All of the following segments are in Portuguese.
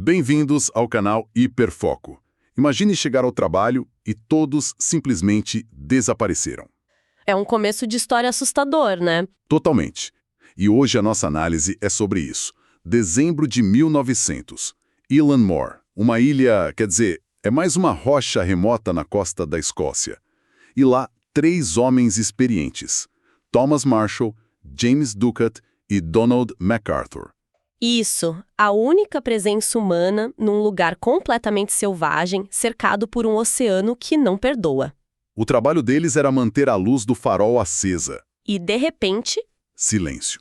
Bem-vindos ao canal Hiperfoco. Imagine chegar ao trabalho e todos simplesmente desapareceram. É um começo de história assustador, né? Totalmente. E hoje a nossa análise é sobre isso. Dezembro de 1900. Elan Moor, uma ilha, é mais uma rocha remota na costa da Escócia. E lá, 3 homens experientes. Thomas Marshall, James Ducat e Donald MacArthur. Isso, a única presença humana num lugar completamente selvagem, cercado por um oceano que não perdoa. O trabalho deles era manter a luz do farol acesa. E, de repente... Silêncio.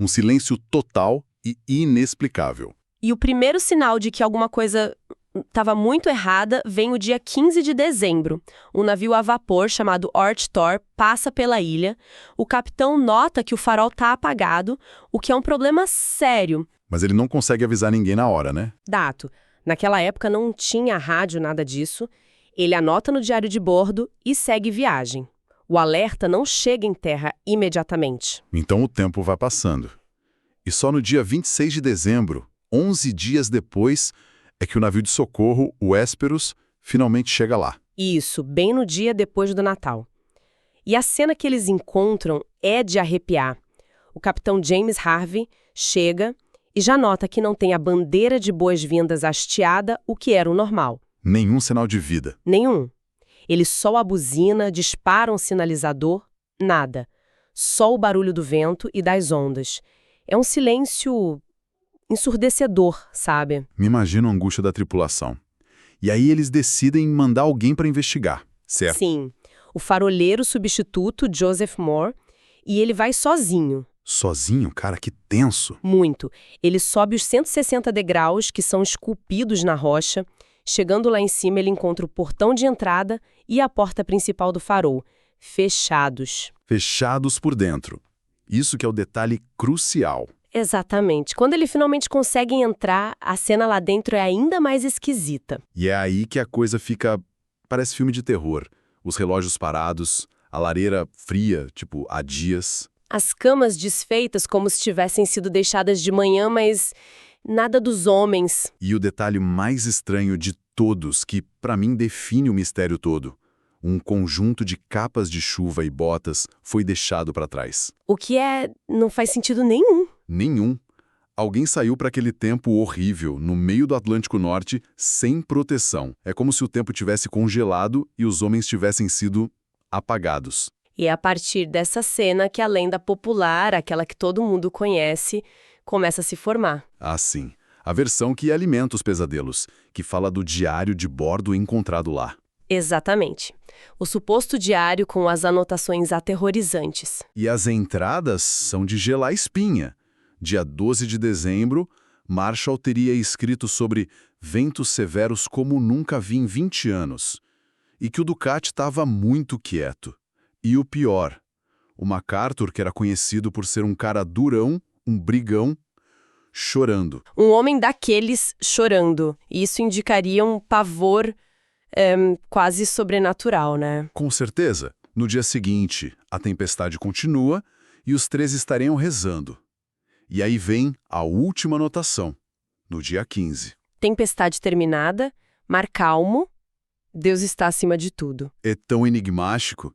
Um silêncio total e inexplicável. E o primeiro sinal de que alguma coisa estava muito errada vem o dia 15 de dezembro. Um navio a vapor chamado Ort Thor passa pela ilha. O capitão nota que o farol está apagado, o que é um problema sério. Mas ele não consegue avisar ninguém na hora, né? Dato. Naquela época não tinha rádio, nada disso. Ele anota no diário de bordo e segue viagem. O alerta não chega em terra imediatamente. Então o tempo vai passando. E só no dia 26 de dezembro, 11 dias depois, é que o navio de socorro, o Hesperus, finalmente chega lá. Isso, bem no dia depois do Natal. E a cena que eles encontram é de arrepiar. O capitão James Harvey chega e já nota que não tem a bandeira de boas-vindas hasteada, o que era o normal. Nenhum sinal de vida. Nenhum. Ele só a buzina, dispara um sinalizador, nada. Só o barulho do vento e das ondas. É um silêncio ensurdecedor, sabe? Me imagino a angústia da tripulação. E aí eles decidem mandar alguém para investigar, certo? Sim. O faroleiro substituto, Joseph Moore, e ele vai sozinho. Sozinho? Cara, que tenso. Muito. Ele sobe os 160 degraus que são esculpidos na rocha. Chegando lá em cima, ele encontra o portão de entrada e a porta principal do farol, fechados. Fechados por dentro. Isso que é o detalhe crucial. Exatamente. Quando ele finalmente consegue entrar, a cena lá dentro é ainda mais esquisita. E é aí que a coisa fica... parece filme de terror. Os relógios parados, a lareira fria, há dias. As camas desfeitas como se tivessem sido deixadas de manhã, mas nada dos homens. E o detalhe mais estranho de todos, que para mim define o mistério todo. Um conjunto de capas de chuva e botas foi deixado para trás. O que não faz sentido nenhum. Nenhum. Alguém saiu para aquele tempo horrível, no meio do Atlântico Norte, sem proteção. É como se o tempo tivesse congelado e os homens tivessem sido apagados. E é a partir dessa cena que a lenda popular, aquela que todo mundo conhece, começa a se formar. Ah, sim. A versão que alimenta os pesadelos, que fala do diário de bordo encontrado lá. Exatamente. O suposto diário com as anotações aterrorizantes. E as entradas são de gelar a espinha. Dia 12 de dezembro, Marshall teria escrito sobre ventos severos como nunca vi em 20 anos. E que o Ducat estava muito quieto. E o pior, o MacArthur, que era conhecido por ser um cara durão, um brigão, chorando. Um homem daqueles chorando. Isso indicaria um pavor quase sobrenatural, né? Com certeza. No dia seguinte, a tempestade continua e os 3 estariam rezando. E aí vem a última anotação, no dia 15. Tempestade terminada, mar calmo, Deus está acima de tudo. É tão enigmático.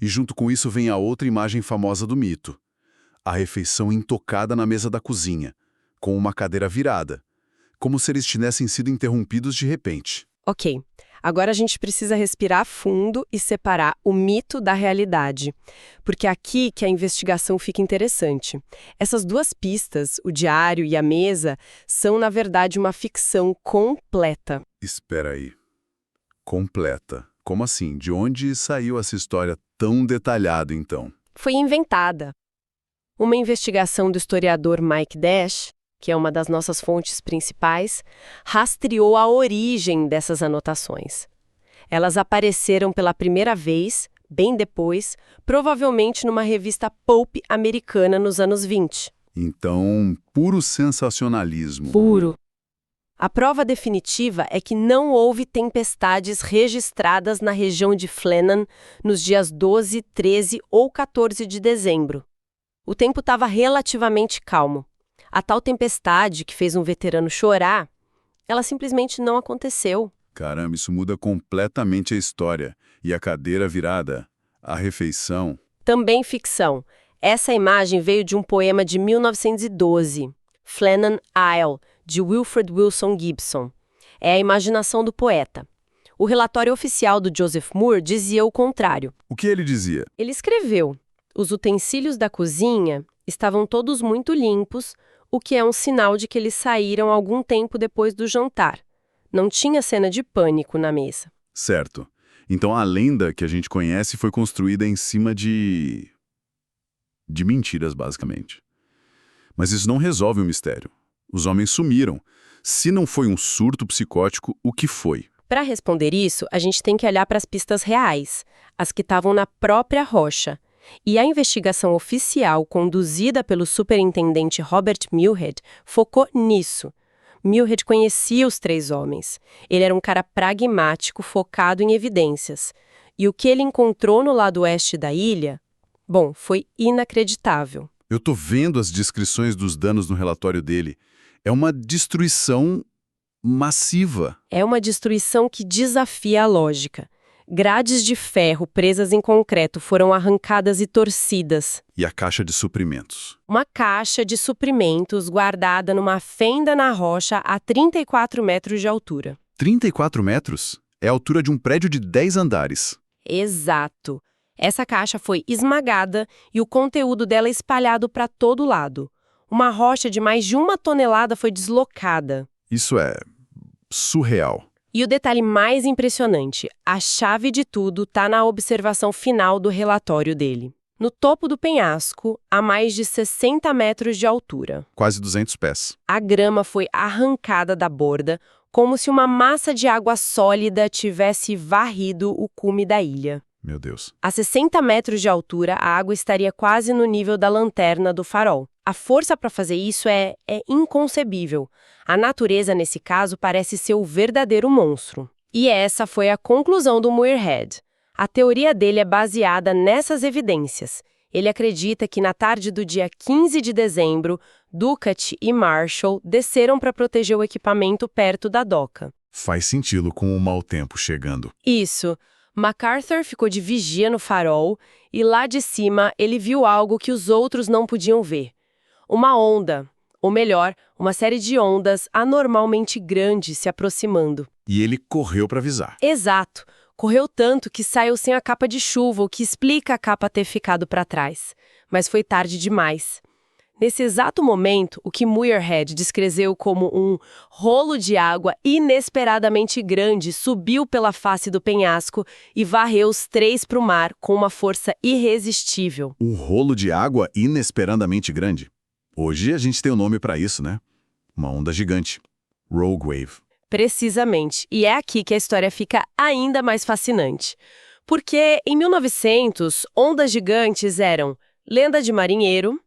E junto com isso vem a outra imagem famosa do mito. A refeição intocada na mesa da cozinha, com uma cadeira virada, como se eles tivessem sido interrompidos de repente. Ok, agora a gente precisa respirar fundo e separar o mito da realidade, porque é aqui que a investigação fica interessante. Essas 2 pistas, o diário e a mesa, são na verdade uma ficção completa. Espera aí. Completa. Como assim? De onde saiu essa história tão detalhada, então? Foi inventada. Uma investigação do historiador Mike Dash, que é uma das nossas fontes principais, rastreou a origem dessas anotações. Elas apareceram pela primeira vez, bem depois, provavelmente numa revista pulp americana nos anos 20. Então, puro sensacionalismo. Puro. A prova definitiva é que não houve tempestades registradas na região de Flennan nos dias 12, 13 ou 14 de dezembro. O tempo estava relativamente calmo. A tal tempestade que fez um veterano chorar Ela simplesmente não aconteceu. Caramba, isso muda completamente a história. E a cadeira virada, a refeição. Também ficção. Essa imagem veio de um poema de 1912, Flannan Isle, de Wilfred Wilson Gibson. É a imaginação do poeta. O relatório oficial do Joseph Moore dizia o contrário. O que ele dizia? Ele escreveu: os utensílios da cozinha estavam todos muito limpos, o que é um sinal de que eles saíram algum tempo depois do jantar. Não tinha cena de pânico na mesa. Certo. Então a lenda que a gente conhece foi construída em cima de mentiras, basicamente. Mas isso não resolve o mistério. Os homens sumiram. Se não foi um surto psicótico, o que foi? Para responder isso, a gente tem que olhar para as pistas reais, as que estavam na própria rocha. E a investigação oficial, conduzida pelo superintendente Robert Muirhead, focou nisso. Muirhead conhecia os 3 homens. Ele era um cara pragmático, focado em evidências. E o que ele encontrou no lado oeste da ilha, bom, foi inacreditável. Eu tô vendo as descrições dos danos no relatório dele. É uma destruição massiva. É uma destruição que desafia a lógica. Grades de ferro presas em concreto foram arrancadas e torcidas. E a caixa de suprimentos? Uma caixa de suprimentos guardada numa fenda na rocha a 34 metros de altura. 34 metros? É a altura de um prédio de 10 andares. Exato. Essa caixa foi esmagada e o conteúdo dela espalhado para todo lado. Uma rocha de mais de 1 tonelada foi deslocada. Isso é surreal. E o detalhe mais impressionante, a chave de tudo está na observação final do relatório dele. No topo do penhasco, a mais de 60 metros de altura. Quase 200 pés. A grama foi arrancada da borda, como se uma massa de água sólida tivesse varrido o cume da ilha. Meu Deus. A 60 metros de altura, a água estaria quase no nível da lanterna do farol. A força para fazer isso é inconcebível. A natureza, nesse caso, parece ser o verdadeiro monstro. E essa foi a conclusão do Muirhead. A teoria dele é baseada nessas evidências. Ele acredita que na tarde do dia 15 de dezembro, Ducati e Marshall desceram para proteger o equipamento perto da doca. Faz sentido com o mau tempo chegando. Isso. MacArthur ficou de vigia no farol e lá de cima ele viu algo que os outros não podiam ver. Uma onda, ou melhor, uma série de ondas anormalmente grandes se aproximando. E ele correu para avisar. Exato. Correu tanto que saiu sem a capa de chuva, o que explica a capa ter ficado para trás. Mas foi tarde demais. Nesse exato momento, o que Muirhead descreveu como um rolo de água inesperadamente grande subiu pela face do penhasco e varreu os 3 para o mar com uma força irresistível. Um rolo de água inesperadamente grande. Hoje a gente tem um nome para isso, né? Uma onda gigante. Rogue Wave. Precisamente. E é aqui que a história fica ainda mais fascinante. Porque, em 1900, ondas gigantes eram lenda de marinheiro,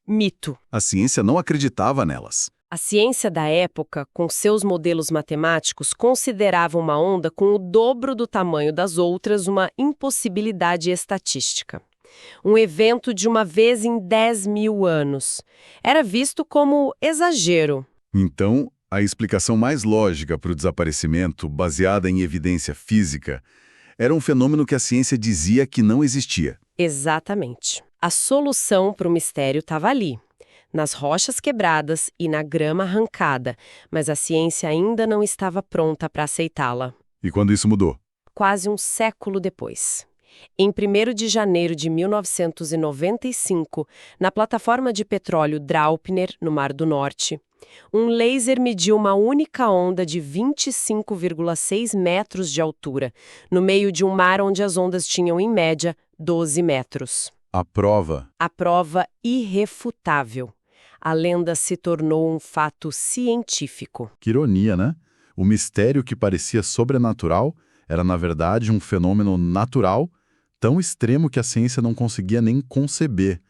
mito. A ciência não acreditava nelas. A ciência da época, com seus modelos matemáticos, considerava uma onda com o dobro do tamanho das outras uma impossibilidade estatística. Um evento de uma vez em 10.000 anos. Era visto como exagero. Então, a explicação mais lógica para o desaparecimento, baseada em evidência física, era um fenômeno que a ciência dizia que não existia. Exatamente. A solução para o mistério estava ali, nas rochas quebradas e na grama arrancada, mas a ciência ainda não estava pronta para aceitá-la. E quando isso mudou? Quase um século depois. Em 1º de janeiro de 1995, na plataforma de petróleo Draupner, no Mar do Norte, um laser mediu uma única onda de 25,6 metros de altura, no meio de um mar onde as ondas tinham, em média, 12 metros. A prova? A prova irrefutável. A lenda se tornou um fato científico. Que ironia, né? O mistério que parecia sobrenatural era, na verdade, um fenômeno natural, tão extremo que a ciência não conseguia nem conceber.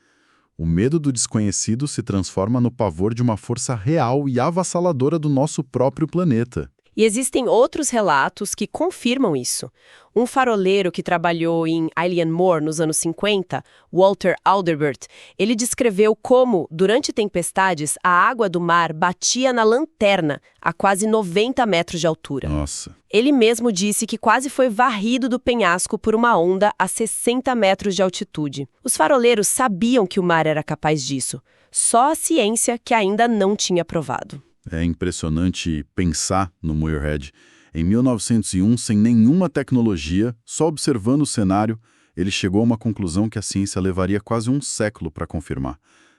O medo do desconhecido se transforma no pavor de uma força real e avassaladora do nosso próprio planeta. E existem outros relatos que confirmam isso. Um faroleiro que trabalhou em Isle Moor nos anos 50, Walter Alderbert, ele descreveu como, durante tempestades, a água do mar batia na lanterna a quase 90 metros de altura. Nossa. Ele mesmo disse que quase foi varrido do penhasco por uma onda a 60 metros de altitude. Os faroleiros sabiam que o mar era capaz disso, só a ciência que ainda não tinha provado. É impressionante pensar no Muirhead. Em 1901, sem nenhuma tecnologia, só observando o cenário, ele chegou a uma conclusão que a ciência levaria quase um século para confirmar.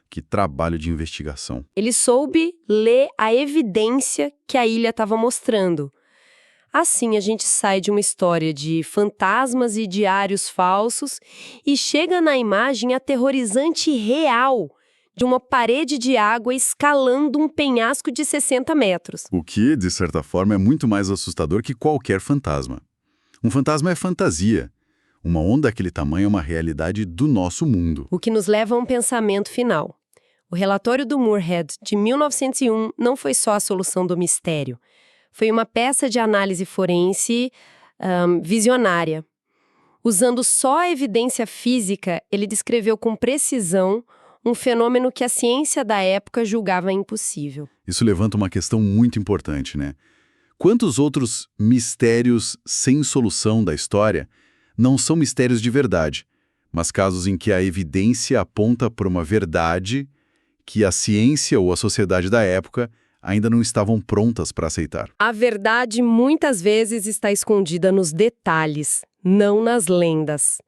Que trabalho de investigação. Ele soube ler a evidência que a ilha estava mostrando. Assim, a gente sai de uma história de fantasmas e diários falsos e chega na imagem aterrorizante e real de uma parede de água escalando um penhasco de 60 metros. O que, de certa forma, é muito mais assustador que qualquer fantasma. Um fantasma é fantasia. Uma onda daquele tamanho é uma realidade do nosso mundo. O que nos leva a um pensamento final. O relatório do Muirhead, de 1901, não foi só a solução do mistério. Foi uma peça de análise forense visionária. Usando só a evidência física, ele descreveu com precisão um fenômeno que a ciência da época julgava impossível. Isso levanta uma questão muito importante, né? Quantos outros mistérios sem solução da história não são mistérios de verdade, mas casos em que a evidência aponta para uma verdade que a ciência ou a sociedade da época ainda não estavam prontas para aceitar? A verdade muitas vezes está escondida nos detalhes, não nas lendas.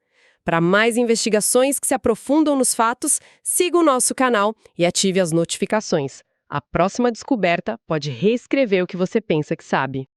Para mais investigações que se aprofundam nos fatos, siga o nosso canal e ative as notificações. A próxima descoberta pode reescrever o que você pensa que sabe.